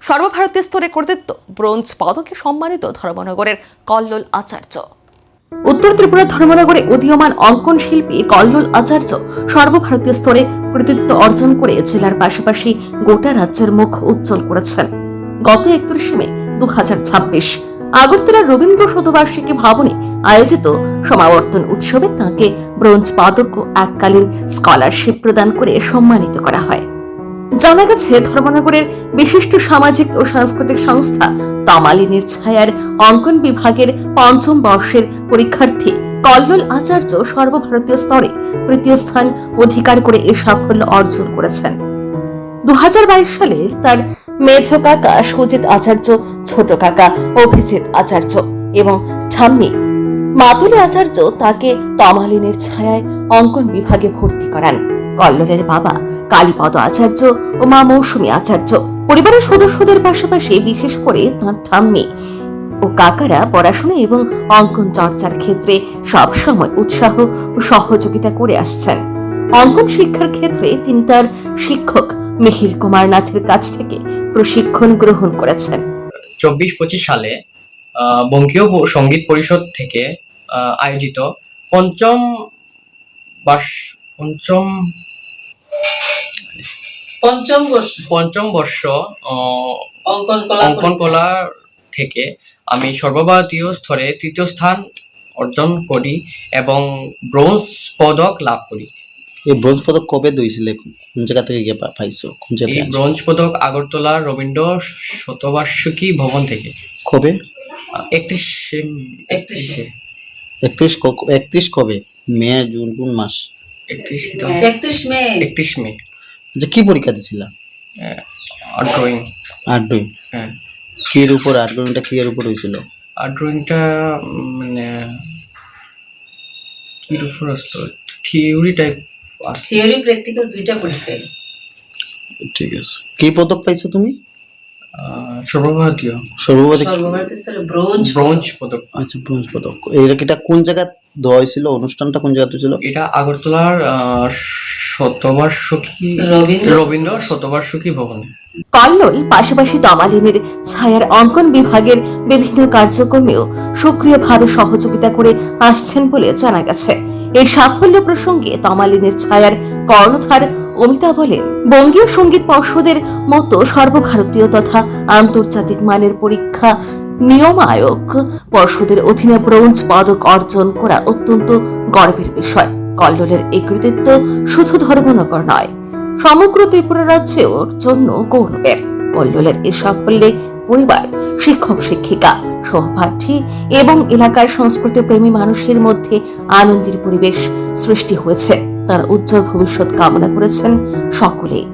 সর্বভারতীয় স্তরে কর্তৃত্ব, ব্রোঞ্জ পদকে সম্মানিত ধর্মনগরের কল্লোল আচার্য। উত্তর ত্রিপুরা ধর্মনগরে উদীয়মান অঙ্কন শিল্পী কল্লোল আচার্য সর্বভারতীয় স্তরে কৃতিত্ব অর্জন করে জেলার পাশাপাশি গোটা রাজ্যের মুখ উজ্জ্বল করেছেন। গত 31 মে 2026 আগরতলার রবীন্দ্র শতবার্ষিকী ভবনে আয়োজিত সমাবর্তন উৎসবে তাঁকে ব্রোঞ্জ পদক ও এককালীন স্কলারশিপ প্রদান করে সম্মানিত করা হয়। জানা গেছে, ধর্মনগরের বিশিষ্ট সামাজিক ও সাংস্কৃতিক সংস্থা তমালিনীর ছায়ার অঙ্কন বিভাগের 5ম বর্ষের পরীক্ষার্থী কল্লোল আচার্য সর্বভারতীয় স্তরে তৃতীয় স্থান অধিকার করে এ সাফল্য অর্জন করেছেন। 2022 সালে তার মেজ কাকা সুজিত আচার্য, ছোট কাকা অভিজিৎ আচার্য এবং ঠাম্মি মাতুলি আচার্য তাকে তমালিনীর ছায়ায় অঙ্কন বিভাগে ভর্তি করান। কল্লোলের বাবা কালীপদ আচার্য ও মা মৌসুমী আচার্য পরিবারের সদস্যদের পাশাপাশি বিশেষ করে তাঁর ঠাম্মি ও কাকারা পড়াশোনা এবং অঙ্কন চর্চার ক্ষেত্রে সবসময় উৎসাহ ও সহযোগিতা করে আসছেন। অঙ্কন শিক্ষার ক্ষেত্রে তিনি তার শিক্ষক মিহির কুমার নাথের কাছ থেকে প্রশিক্ষণ গ্রহণ করেছেন। 24-25 সালে বঙ্গীয় সঙ্গীত পরিষদ থেকে আয়োজিত পঞ্চম বর্ষ অঙ্কন কলা থেকে আমি সর্বভারতীয় স্তরে তৃতীয় স্থান অর্জন করি এবং ব্রোঞ্জ পদক লাভ করি। এই ব্রোঞ্জ পদক কবে দিয়েছিলে, কোন জায়গা থেকে গিয়ে পাইছো? কোন জায়গায়? এই ব্রোঞ্জ পদক আগরতলা রবীন্দ্র শতবার্ষিকী ভবন থেকে। কবে? 31 কবে? মে, জুন, কোন মাস? 31 মে। আচ্ছা, কি পরীক্ষা দিছিলা? Art drawing. হ্যাঁ। কির উপর আর্ট ড্রয়িংটা কির উপর হয়েছিল? আর্ট ড্রয়িংটা মানে কির উপর আসতো, থিওরি টাইপ, থিওরি প্র্যাকটিক্যাল দুইটা পরীক্ষা। ঠিক আছে। কি পদক পাইছো তুমি? সর্বভারতীয় স্তরে ব্রোঞ্জ পদক। আচ্ছা, ব্রোঞ্জ পদক। এটা কোন জায়গা দেওয়া হয়েছিল? অনুষ্ঠানটা কোন জায়গাতে ছিল? এটা আগরতলার রবীন্দ্র শতবার্ষিকী ভবনে। কল্লোল পাশাপাশি তমালিনীর ছায়ার অঙ্কন বিভাগের বিভিন্ন কার্যক্রমেও সক্রিয়ভাবে সহযোগিতা করে আসছেন বলে জানা গেছে। এই সাফল্য প্রসঙ্গে তমালিনীর ছায়ার কর্ণধার অমিতা বলেন, বঙ্গীয় সঙ্গীত পর্ষদের মতো সর্বভারতীয় তথা আন্তর্জাতিক মানের পরীক্ষা নিয়মায়ক পর্ষদের অধীনে ব্রোঞ্জ পদক অর্জন করা অত্যন্ত গর্বের বিষয়। কল্লোলের এই কৃতিত্ব শুধু ধর্মনগর নয়, সমগ্র ত্রিপুরা রাজ্যের জন্য গৌরবের। কল্লোলের এই সাফল্যে পরিবার, শিক্ষক শিক্ষিকা, সহপাঠী এবং এলাকার সংস্কৃতি প্রেমী মানুষের মধ্যে আনন্দের পরিবেশ সৃষ্টি হয়েছে। তার উজ্জ্বল ভবিষ্যৎ কামনা করেছেন সকলেই।